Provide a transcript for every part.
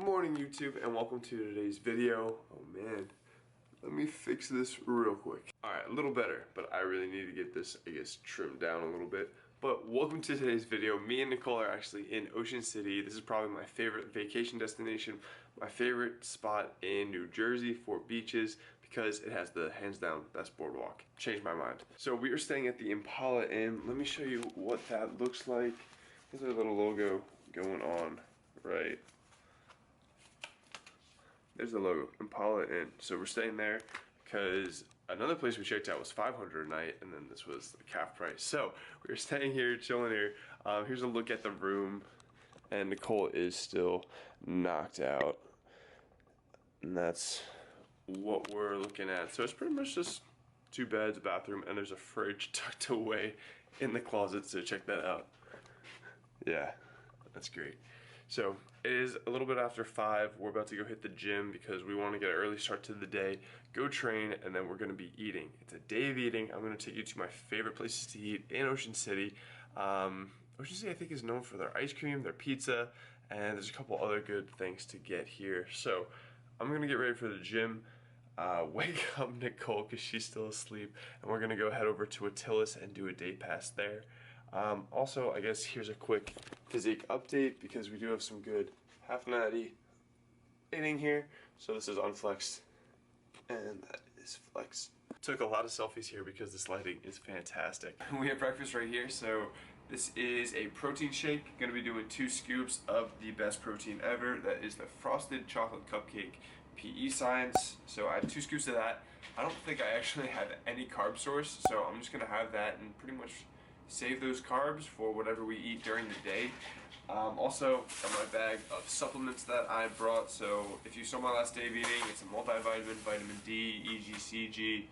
morning YouTube and welcome to today's video. Oh man, let me fix this real quick. Alright, a little better, but I really need to get this, I guess, trimmed down a little bit. But welcome to today's video. Me and Nicole are actually in Ocean City. This is probably my favorite vacation destination, my favorite spot in New Jersey for beaches because it has the hands down best boardwalk. Changed my mind. So we are staying at the Impala Inn. Let me show you what that looks like. There's a little logo going on, right? There's the logo, Impala Inn. So we're staying there because another place we checked out was $500 a night, and then this was the calf price. So we're staying here, chilling here. Here's a look at the room, and Nicole is still knocked out. And that's what we're looking at. So it's pretty much just 2 beds, a bathroom, and there's a fridge tucked away in the closet, so check that out. Yeah, that's great. So it is a little bit after 5. We're about to go hit the gym because we want to get an early start to the day, go train, and then we're going to be eating. It's a day of eating. I'm going to take you to my favorite places to eat in Ocean City. Ocean City, I think, is known for their ice cream, their pizza, and there's a couple other good things to get here. So I'm going to get ready for the gym, wake up Nicole because she's still asleep, and we're going to go head over to Attilas and do a day pass there. Also, I guess here's a quick physique update because we do have some good half natty eating here. So this is unflexed and that is flexed. Took a lot of selfies here because this lighting is fantastic. We have breakfast right here. So this is a protein shake. Gonna be doing 2 scoops of the best protein ever. That is the Frosted Chocolate Cupcake PE Science. So I have 2 scoops of that. I don't think I actually have any carb source, so I'm just gonna have that and pretty much save those carbs for whatever we eat during the day. Also, got my bag of supplements that I brought. So if you saw my last day of eating, it's a multivitamin, vitamin D, EGCG,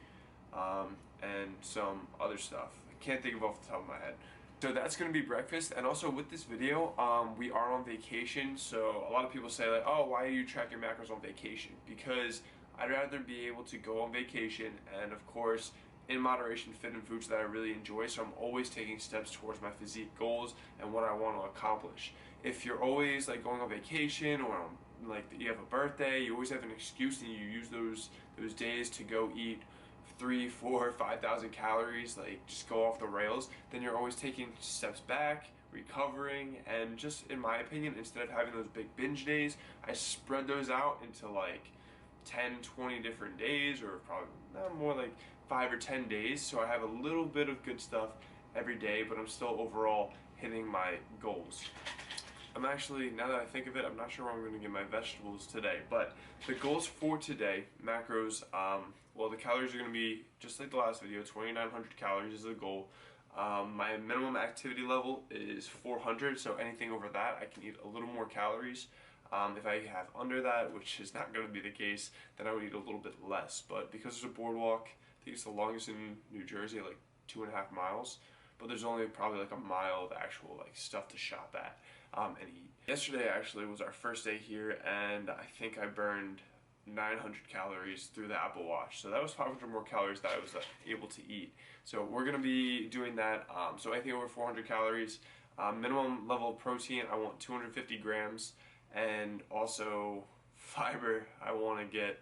and some other stuff. I can't think of off the top of my head. So that's going to be breakfast. And also with this video, we are on vacation. So a lot of people say like, oh, why do you track your macros on vacation? Because I'd rather be able to go on vacation and of course in moderation fit in foods that I really enjoy, so I'm always taking steps towards my physique goals and what I want to accomplish. If you're always like going on vacation or like you have a birthday, you always have an excuse and you use those days to go eat 3, 4, 5,000 calories, like just go off the rails, then you're always taking steps back, recovering, and just in my opinion, instead of having those big binge days, I spread those out into like 10, 20 different days, or probably more like 5 or 10 days, so I have a little bit of good stuff every day, but I'm still overall hitting my goals. I'm actually, now that I think of it, I'm not sure where I'm going to get my vegetables today, but the goals for today, macros, well, the calories are going to be just like the last video. 2,900 calories is the goal. My minimum activity level is 400, so anything over that I can eat a little more calories. If I have under that, which is not going to be the case, then I would eat a little bit less. But because there's a boardwalk, I think it's the longest in New Jersey, like 2.5 miles. But there's only probably like a mile of actual like stuff to shop at and eat. Yesterday actually was our first day here, and I think I burned 900 calories through the Apple Watch. So that was 500 more calories that I was able to eat. So we're going to be doing that. So anything over 400 calories. Minimum level of protein, I want 250 grams. And also fiber, I want to get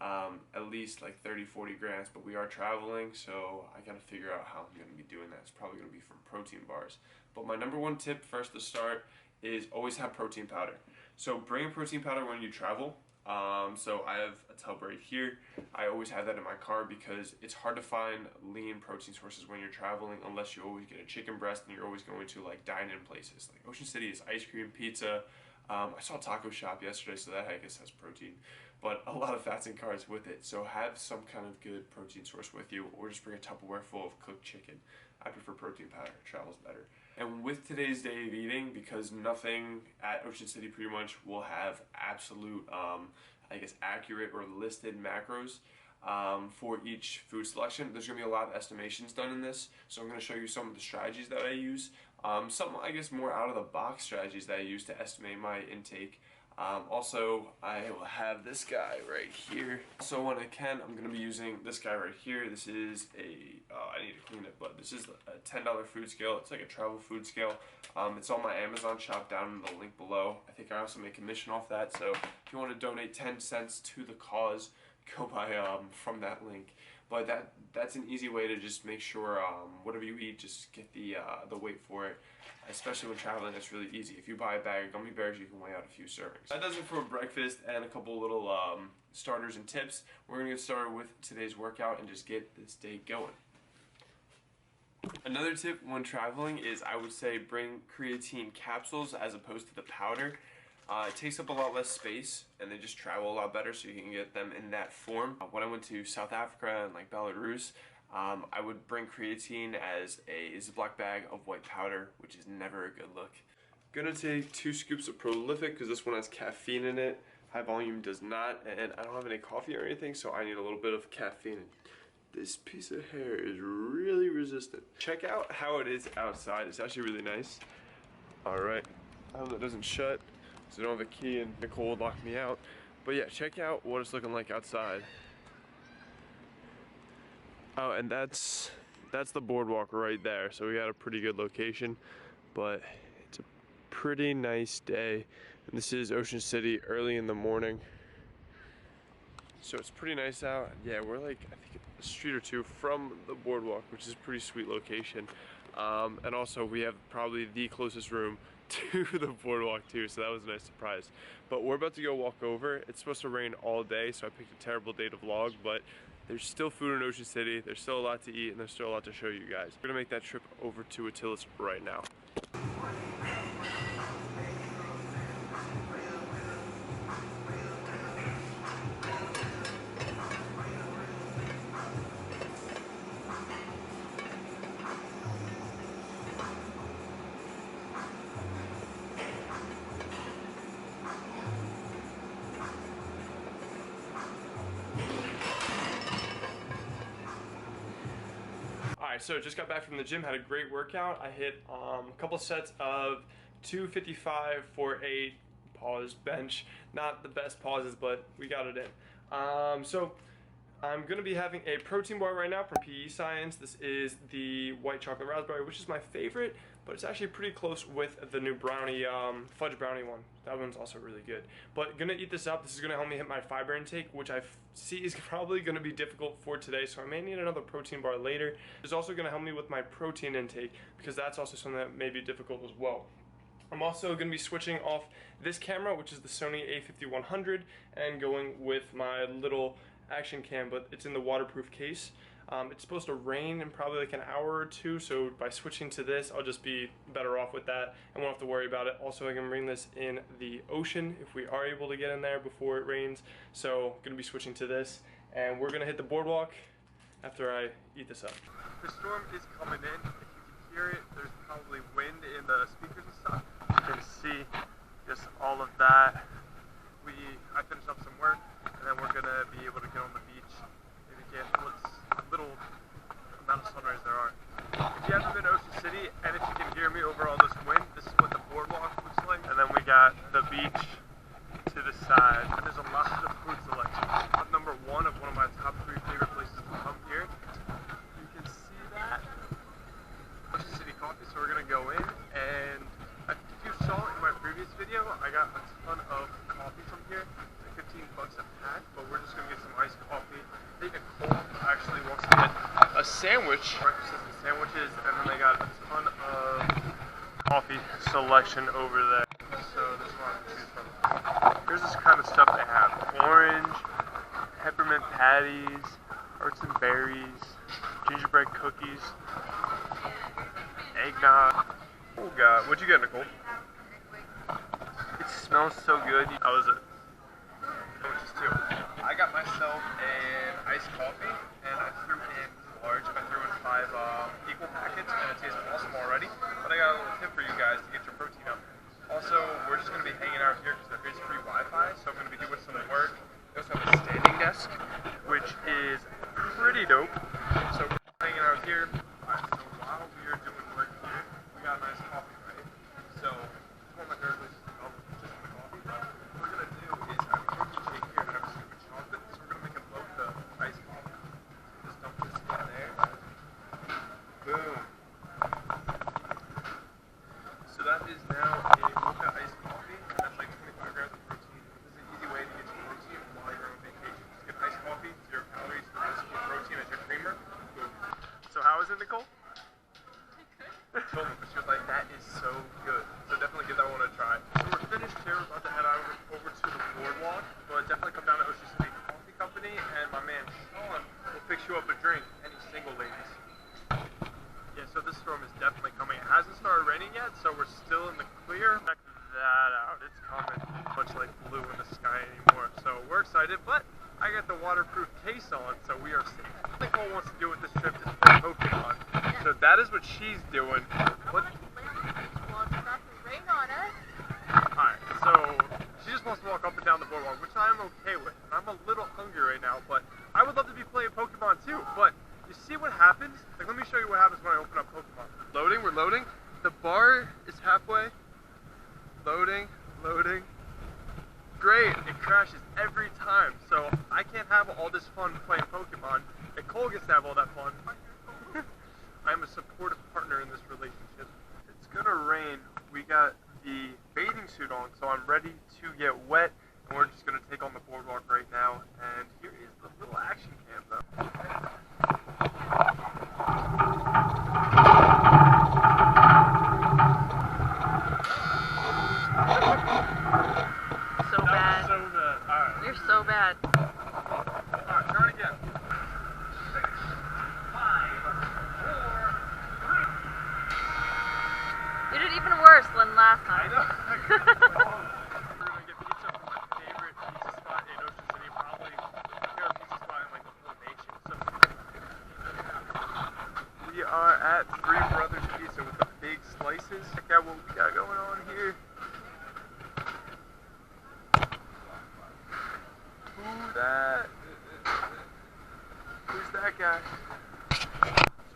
at least like 30-40 grams, but we are traveling, so I gotta figure out how I'm going to be doing that. It's probably going to be from protein bars. But my number 1 tip first to start is always have protein powder. So bring a protein powder when you travel. So I have a tub right here. I always have that in my car because it's hard to find lean protein sources when you're traveling unless you always get a chicken breast and you're always going to like dine-in places. Like Ocean City is ice cream, pizza. I saw Taco Shop yesterday, so that I guess has protein, but a lot of fats and carbs with it. So have some kind of good protein source with you, or just bring a Tupperware full of cooked chicken. I prefer protein powder, it travels better. And with today's day of eating, because nothing at Ocean City pretty much will have absolute, I guess, accurate or listed macros, for each food selection. There's going to be a lot of estimations done in this, so I'm going to show you some of the strategies that I use. Some, I guess, more out of the box strategies that I use to estimate my intake. Also, I will have this guy right here. So when I can, I'm going to be using this guy right here. This is I need to clean it, but this is a $10 food scale. It's like a travel food scale. It's on my Amazon shop down in the link below. I think I also make commission off that. So if you want to donate 10 cents to the cause, go buy from that link. But that's an easy way to just make sure whatever you eat, just get the weight for it. Especially when traveling, it's really easy. If you buy a bag of gummy bears, you can weigh out a few servings. That does it for breakfast and a couple little starters and tips. We're going to get started with today's workout and just get this day going. Another tip when traveling is I would say bring creatine capsules as opposed to the powder. It takes up a lot less space and they just travel a lot better, so you can get them in that form. When I went to South Africa and like Belarus, I would bring creatine as a Ziploc bag of white powder, which is never a good look. Gonna take 2 scoops of Prolific because this one has caffeine in it. High volume does not, and I don't have any coffee or anything, so I need a little bit of caffeine. This piece of hair is really resistant. Check out how it is outside. It's actually really nice. Alright, I hope that doesn't shut, so I don't have a key and Nicole will lock me out. But yeah, check out what it's looking like outside. Oh, and that's the boardwalk right there. So we got a pretty good location, but it's a pretty nice day. And this is Ocean City early in the morning. So it's pretty nice out. Yeah, we're like, I think a street or two from the boardwalk, which is a pretty sweet location. And also we have probably the closest room to the boardwalk too, so that was a nice surprise. But we're about to go walk over. It's supposed to rain all day, so I picked a terrible day to vlog, but there's still food in Ocean City, there's still a lot to eat, and there's still a lot to show you guys. We're gonna make that trip over to Attila's right now. Alright, so just got back from the gym, had a great workout. I hit a couple sets of 255 for a pause bench. Not the best pauses, but we got it in. So I'm going to be having a protein bar right now from PE Science. This is the white chocolate raspberry, which is my favorite, but it's actually pretty close with the new brownie, fudge brownie one. That one's also really good. But gonna eat this up. This is gonna help me hit my fiber intake, which I see is probably gonna be difficult for today, so I may need another protein bar later. It's also gonna help me with my protein intake, because that's also something that may be difficult as well. I'm also going to be switching off this camera, which is the Sony a5100, and going with my little action cam, but it's in the waterproof case. It's supposed to rain in probably like an hour or two, so by switching to this, I'll just be better off with that and won't have to worry about it. Also, I can bring this in the ocean if we are able to get in there before it rains, so going to be switching to this, and we're going to hit the boardwalk after I eat this up. The storm is coming in. If you can hear it, there's probably wind in the speakers and stuff. You can see just all of that. I finished up some work, and then we're going to be able to get on the beach, maybe get what little amount of sunrise there are. If you haven't been to Ocean City, and if you can hear me over all this wind, this is what the boardwalk looks like. And then we got the beach to the side, and there's a lot of food selection. I'm number one of my top 3 favorite places to come here. You can see that. Ocean City Coffee, so we're going to go in, and if you saw in my previous video, I got a ton of coffee from here. Like 15 bucks a pack, but we're just going to get some iced coffee. I think Nicole actually wants to get a sandwich, breakfast and sandwiches, and then they got a ton of coffee selection over there. So there's a lot to choose from. Here's this kind of stuff they have. Orange, peppermint patties, hearts and berries, gingerbread cookies, eggnog. Oh god, what'd you get, Nicole? It smells so good. How is it? Sandwiches too. I got myself an iced coffee, and I threw in large. I threw in 5 equal packets, and it tastes awesome already. But I got a little tip for you guys to get your protein up. Also, we're just going to be hanging out here because there is free Wi-Fi, so I'm going to be doing some work. We also have a standing desk, which is pretty dope. So we're hanging out here. Alright, so while we are doing work here, we got a nice coffee, right? So it's one of my favorite places to go, just for the coffee. We're told her, but she was like, that is so good. So definitely give that one a try. So we're finished here. We're about to head over to the boardwalk. But definitely come down to Ocean City Coffee Company, and my man Sean will fix you up a drink. Any single ladies. Yeah, so this storm is definitely coming. It hasn't started raining yet, so we're still in the clear. Check that out. It's coming. Much like blue in the sky anymore. So we're excited, but I got the waterproof case on, so we are safe. I think all wants to do with this trip is play Pokemon. So that is what she's doing. What? Alright, so she just wants to walk up and down the boardwalk, which I'm okay with. I'm a little hungry right now, but I would love to be playing Pokemon too. But you see what happens? Like, let me show you what happens when I open up Pokemon. Loading, we're loading. The bar is halfway. Loading, loading. Great, it crashes every time. So I can't have all this fun playing Pokemon. Nicole gets to have all that fun. I'm a supportive partner in this relationship. It's gonna rain. We got the bathing suit on, so I'm ready to get wet. And we're just gonna take on the boardwalk right now. And here is the little action cam though. So bad. So bad. Alright. You're so bad. Alright, try it again. 6, 5, 4, 3. You did even worse than last I time. know. We're gonna get pizza from my favorite pizza spot in Ocean City, probably my favorite pizza spot in like the whole nation. So we are at Three Brothers Pizza with the big slices. Check out what we got going on here. Who's that guy?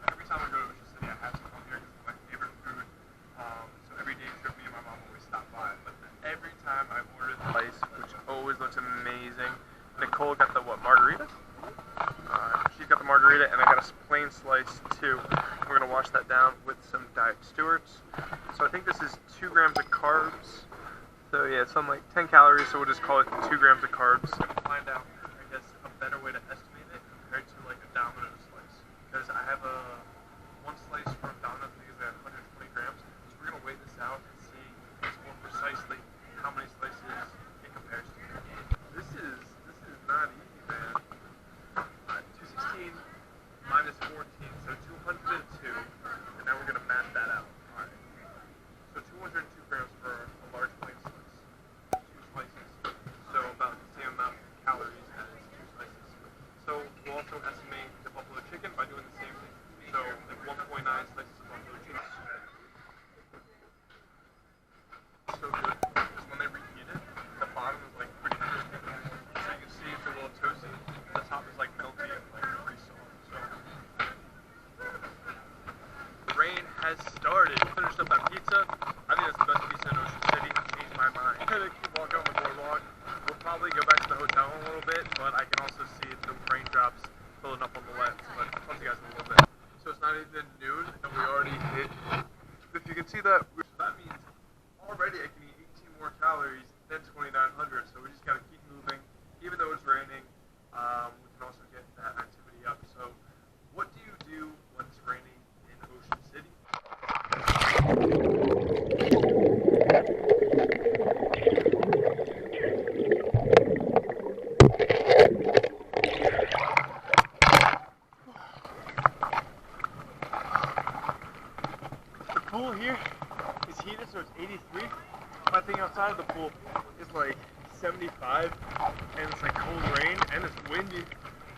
Every time I go to Ocean City, I have to come here because it's my favorite food. So every day trip, me and my mom always stop by. But every time I order the slice, which always looks amazing. Nicole got the what, margarita? She's got the margarita, and I got a plain slice too. We're gonna wash that down with some Diet Stewart's. So I think this is 2 grams of carbs. So yeah, it's something like 10 calories, so we'll just call it 2 grams of carbs. I'm gonna find out, I guess, a better way to estimate it compared to like a Domino's slice. Because I have one slice from Domino's because they have 120 grams. So we're gonna weigh this out and see more precisely how many slices it compares to. This is not easy, man. 216 minus 14, so 202. And now we're gonna math that out. Alright. So 202 grams for a large plain slice. 2 slices. So about the same amount of calories as 2 slices. So we'll also estimate the buffalo chicken by doing the same thing. So like 1.9 slices of buffalo chicken. So good, because when they reheat it, the bottom is like pretty crispy. So you can see it's a little toasty. The top is like melty and like pretty soft. So the rain has started. Finished up that pizza. I think that's the best pizza in Ocean City. Changed my mind. I'm gonna keep walking on the boardwalk. We'll probably go back to the hotel in a little bit, but I can also see the raindrops filling up on the lens. But I'll talk to you guys in a little bit. So it's not even noon, and we already hit. If you can see that, that means already I can eat 18 more calories than 2,900. So we just gotta keep moving, even though it's raining. We can also get that activity up. So what do you do when it's raining in Ocean City? The pool here is heated, so it's 83. My thing outside of the pool is like 75, and it's like cold rain, and it's windy.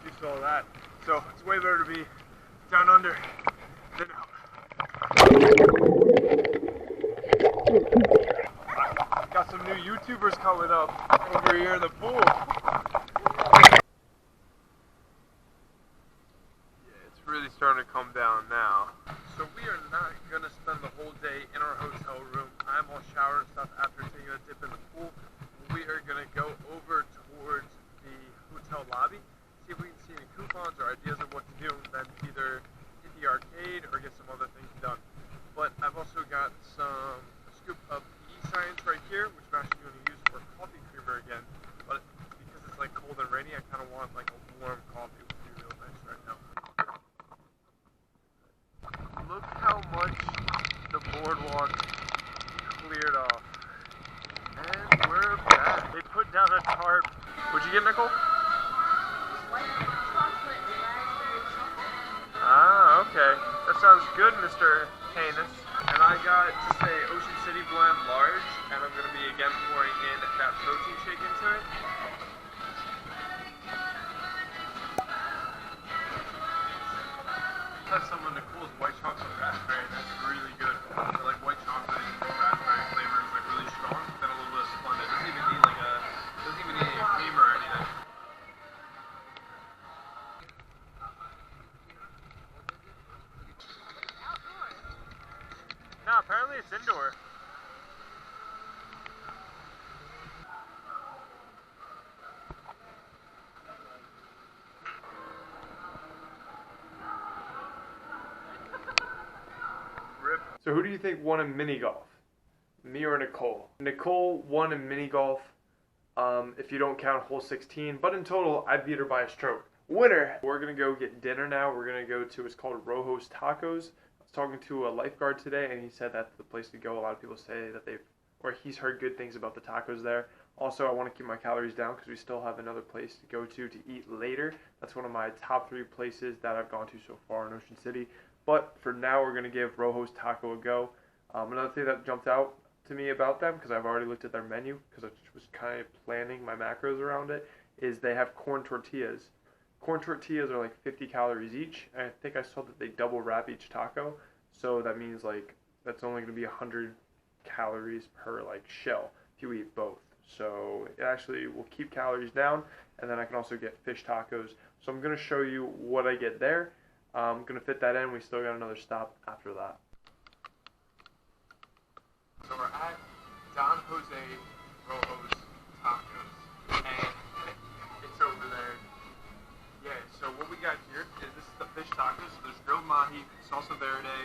You saw that. So it's way better to be down under than out. Got some new YouTubers coming up over here in the pool. Yeah, it's really starting to come down now. So we are not going to spend the whole day in our hotel room. I'm all showered and stuff after taking a dip in the pool. We are going to go over towards the hotel lobby, see if we can see any coupons or ideas of what to do, and then either hit the arcade or get some other things done. But I've also got a scoop of E-Science right here, which I'm actually going to use for coffee creamer again. But because it's like cold and rainy, I kind of want like a warm coffee, which would be real nice right now. Look how much the boardwalk cleared off. And we're back. They put down a tarp. What'd you get, Nicole? White chocolate raspberry chocolate. Ah, okay. That sounds good, Mr. Canis. And I got to say Ocean City Blend large, and I'm going to be again pouring in that protein shake into it. That's some of Nicole's white chocolate raspberry. That's really good. I like white chocolate and raspberry flavor is like really strong. Then a little bit of Splenda. It doesn't even need like doesn't even need any creamer or anything. No, apparently it's indoor. So who do you think won in mini golf? Me or Nicole? Nicole won in mini golf, if you don't count hole 16, but in total, I beat her by a stroke. Winner! We're gonna go get dinner now. We're gonna go to, it's called Rojo's Tacos. I was talking to a lifeguard today, and he said that's the place to go. A lot of people say that he's heard good things about the tacos there. Also, I want to keep my calories down because we still have another place to go to eat later. That's one of my top 3 places that I've gone to so far in Ocean City. But for now, we're going to give Rojo's Taco a go. Another thing that jumped out to me about them, because I've already looked at their menu, because I was kind of planning my macros around it, is they have corn tortillas. Corn tortillas are like 50 calories each, and I think I saw that they double wrap each taco. So that means like that's only going to be 100 calories per like shell if you eat both. So it actually will keep calories down, and then I can also get fish tacos. So I'm going to show you what I get there. I'm going to fit that in. We still got another stop after that. So we're at Don Jose Rojo's Tacos, and it's over there. Yeah, so what we got here is this is the fish tacos. So there's grilled mahi, salsa verde,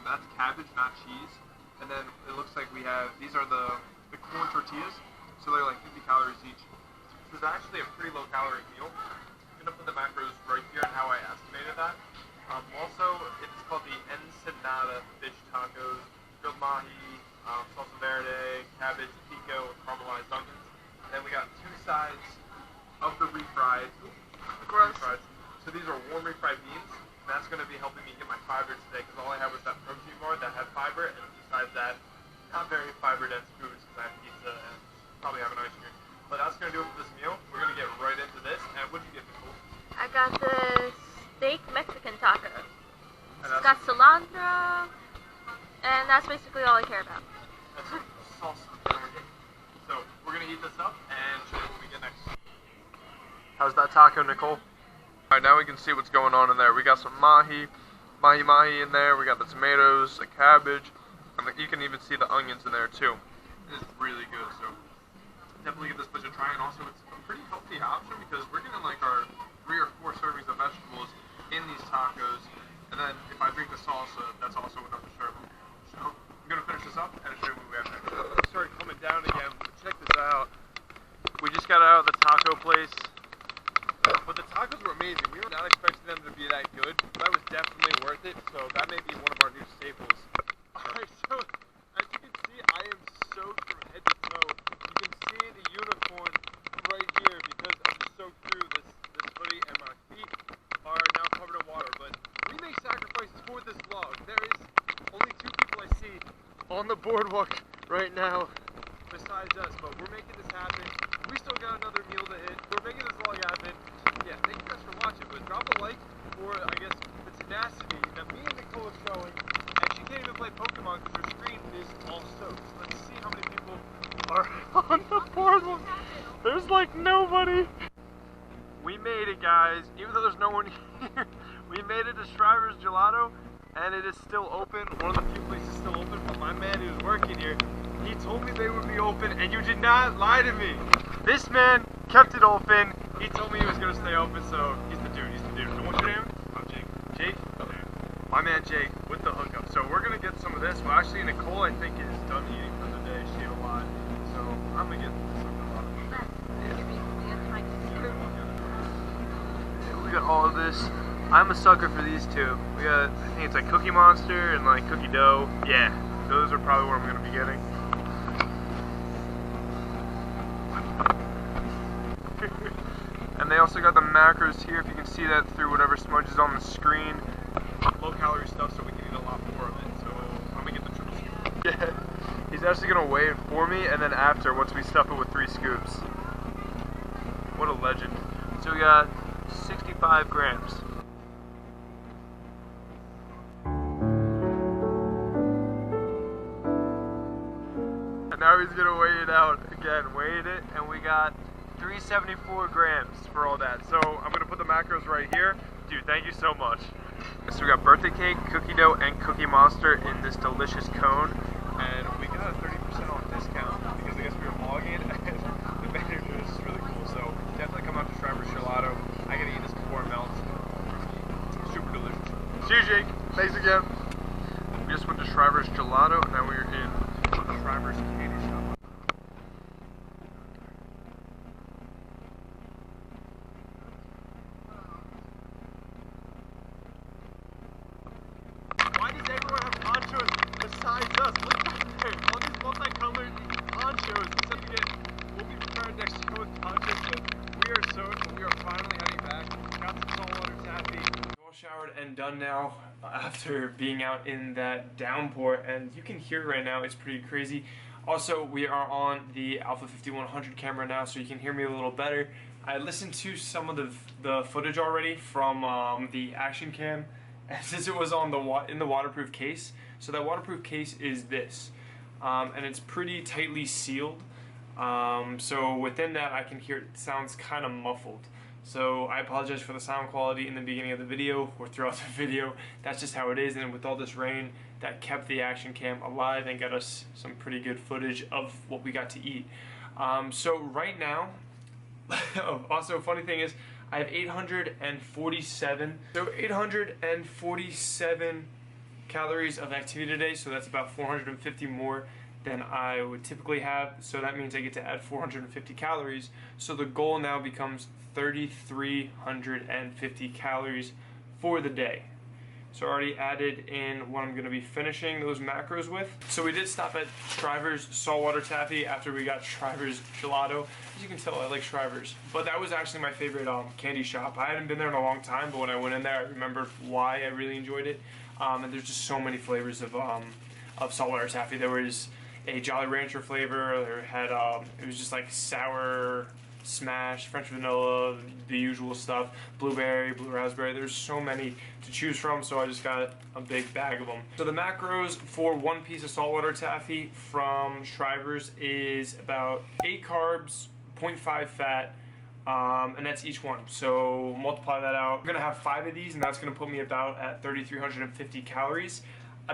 that's cabbage, not cheese. And then it looks like we have, these are the corn tortillas. So they're like 50 calories each. This is actually a pretty low calorie meal. I'm going to put the macros right here and how I estimated that. Also, it's called the Ensenada Fish Tacos, grilled mahi, salsa verde, cabbage, pico, and caramelized onions. And then we got 2 sides of the refried. Refried. So these are warm refried beans, and that's going to be helping me get my fiber today, because all I had was that protein bar that had fiber, and besides that, not very fiber-dense foods, because I have pizza and probably have an ice cream. But that's going to do it for this meal. We're going to get right into this. And what'd you get, Nicole? I got the steak Mexican taco. It's got cilantro, and that's basically all I care about. That's salsa verde. So we're going to heat this up and show you what we get next. How's that taco, Nicole? Alright, now we can see what's going on in there. We got some mahi in there. We got the tomatoes, the cabbage, and you can even see the onions in there too. It is really good, so definitely give this place a try. And also, it's a pretty healthy option because we're getting like our 3 or 4 servings of vegetables in these tacos. And then if I drink the salsa, that's also enough to serve them. So I'm gonna finish this up and show you what we have next. Sorry, coming down again. Check this out. We just got out of the taco place. But the tacos were amazing. We were not expecting them to be that good, but that was definitely worth it. So that may be one of our new staples. Alright, so as you can see, I am soaked from head to toe. You can see the unicorn right here because I'm soaked through this hoodie, and my feet are now covered in water. But we make sacrifices for this vlog. There is only 2 people I see on the boardwalk right now besides us, but we're making this happen. We still got another meal to hit. We're making this vlog happen. Yeah, thank you guys for watching, but drop a like for, I guess, the tenacity that me and Nicole are showing. And she can't even play Pokemon because her screen is all soaked. Let's see how many people are on the boardwalk. There's like nobody. We made it, guys. Even though there's no one here, we made it to Shrivers Gelato, and it is still open. One of the few places still open, but my man who's working here, he told me they would be open, and you did not lie to me. This man kept it open. He told me he was going to stay open, so he's the dude. And what's your name? Oh, Jake. Jake? Okay. My man Jake with the hookup. So we're going to get some of this. Well, actually, Nicole, I think, is done eating for the day. She ate a lot. So I'm going to get something a lot of it. Yeah, we got all of this. I'm a sucker for these two. We got, I think it's like Cookie Monster and like cookie dough. Yeah, those are probably what I'm gonna be getting. And they also got the macros here, if you can see that through whatever smudges on the screen. Low calorie stuff, so we can eat a lot more of it. So I'm gonna get the triple scoop. Yeah, he's actually gonna weigh it for me, and then after, once we stuff it with 3 scoops. What a legend. So we got 65 grams. And now he's gonna weigh it out again. Weighed it, and we got 374 grams for all that. So I'm gonna put the macros right here. Dude, thank you so much. So we got birthday cake, cookie dough, and Cookie Monster in this delicious cone. And we got a 30% off discount because I guess we were vlogging and the vendor was just really cool. So definitely come out to Shrivers Gelato. I gotta eat this before it melts. Super delicious. See you, Jake. Thanks again. We just went to Shrivers Gelato and now we're in Shrivers Candy Shop. Why does everyone have ponchos besides us? Look back there. All these multicolored ponchos. Except we'll be prepared next year with ponchos. But we are finally heading back. Got some saltwater taffy. All showered and done now after being out in that downpour. And you can hear right now, it's pretty crazy. Also, we are on the Alpha5100 camera now, so you can hear me a little better. I listened to some of the footage already from the action cam, and since it was on in the waterproof case, so that waterproof case is this, and it's pretty tightly sealed. So within that, I can hear it sounds kind of muffled. So I apologize for the sound quality in the beginning of the video or throughout the video. That's just how it is, and with all this rain, that kept the action cam alive and got us some pretty good footage of what we got to eat. So right now, also funny thing is, I have 847 calories of activity today, so that's about 450 more than I would typically have, so that means I get to add 450 calories, so the goal now becomes 3,350 calories for the day. So I already added in what I'm going to be finishing those macros with. So we did stop at Shrivers Saltwater Taffy after we got Shrivers Gelato. As you can tell, I like Shrivers. But that was actually my favorite candy shop. I hadn't been there in a long time, but when I went in there, I remembered why I really enjoyed it. And there's just so many flavors of saltwater taffy. There was a Jolly Rancher flavor. There had it was just like sour smash, French vanilla, the usual stuff, blueberry, blue raspberry. There's so many to choose from, so I just got a big bag of them. So the macros for one piece of saltwater taffy from Shrivers is about 8 carbs, 0.5 fat, and that's each one. So multiply that out. I'm gonna have 5 of these, and that's gonna put me about at 3,350 calories.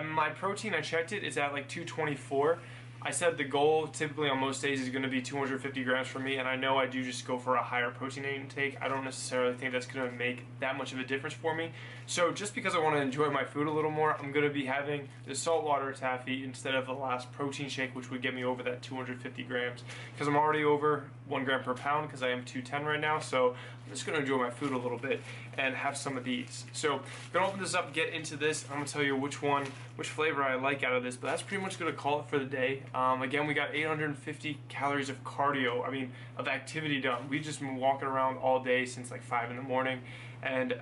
My protein, I checked it, is at like 224. I said the goal typically on most days is going to be 250 grams for me, and I know I do just go for a higher protein intake. I don't necessarily think that's going to make that much of a difference for me. So just because I want to enjoy my food a little more, I'm going to be having the saltwater taffy instead of the last protein shake, which would get me over that 250 grams. Because I'm already over 1 gram per pound because I am 210 right now, so I'm just going to enjoy my food a little bit and have some of these. So I'm going to open this up, get into this. I'm going to tell you which flavor I like out of this, but that's pretty much going to call it for the day. Again, we got 850 calories of cardio, of activity done. We've just been walking around all day since like 5 in the morning, and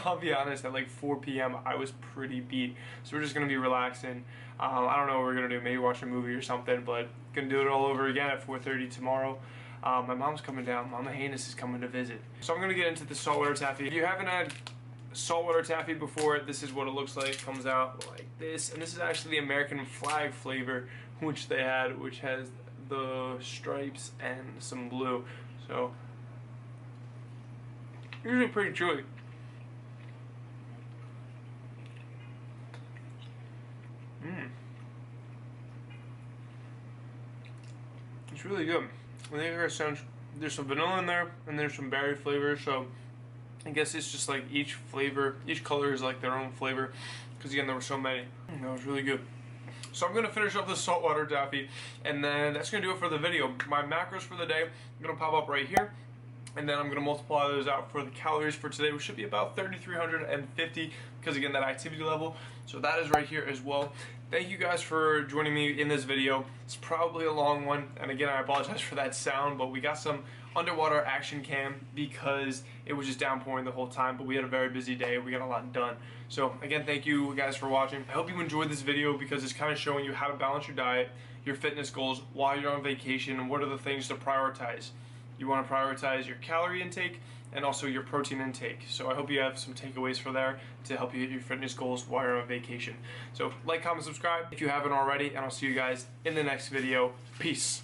I'll be honest, at like 4 p.m. I was pretty beat. So we're just going to be relaxing. I don't know what we're going to do, maybe watch a movie or something, but going to do it all over again at 4:30 tomorrow. My mom's coming down. Mama Hanus is coming to visit. So I'm going to get into the saltwater taffy. If you haven't had saltwater taffy before, this is what it looks like. It comes out like this, and this is actually the American flag flavor, which they had, which has the stripes and some blue. So usually pretty chewy. It's really good. I think there's some vanilla in there, and there's some berry flavor, so I guess it's just like each flavor, each color is like their own flavor, because again, there were so many. That was really good. So I'm going to finish up the saltwater taffy, and then that's going to do it for the video. My macros for the day, I'm going to pop up right here. and then I'm going to multiply those out for the calories for today, which should be about 3,350 because again, that activity level. So that is right here as well. Thank you guys for joining me in this video. It's probably a long one, and again, I apologize for that sound, but we got some underwater action cam because it was just downpouring the whole time, but we had a very busy day. We got a lot done. So again, thank you guys for watching. I hope you enjoyed this video because it's kind of showing you how to balance your diet, your fitness goals while you're on vacation, and what are the things to prioritize. You want to prioritize your calorie intake and also your protein intake. So I hope you have some takeaways for there to help you hit your fitness goals while you're on vacation. So like, comment, subscribe if you haven't already, and I'll see you guys in the next video. Peace.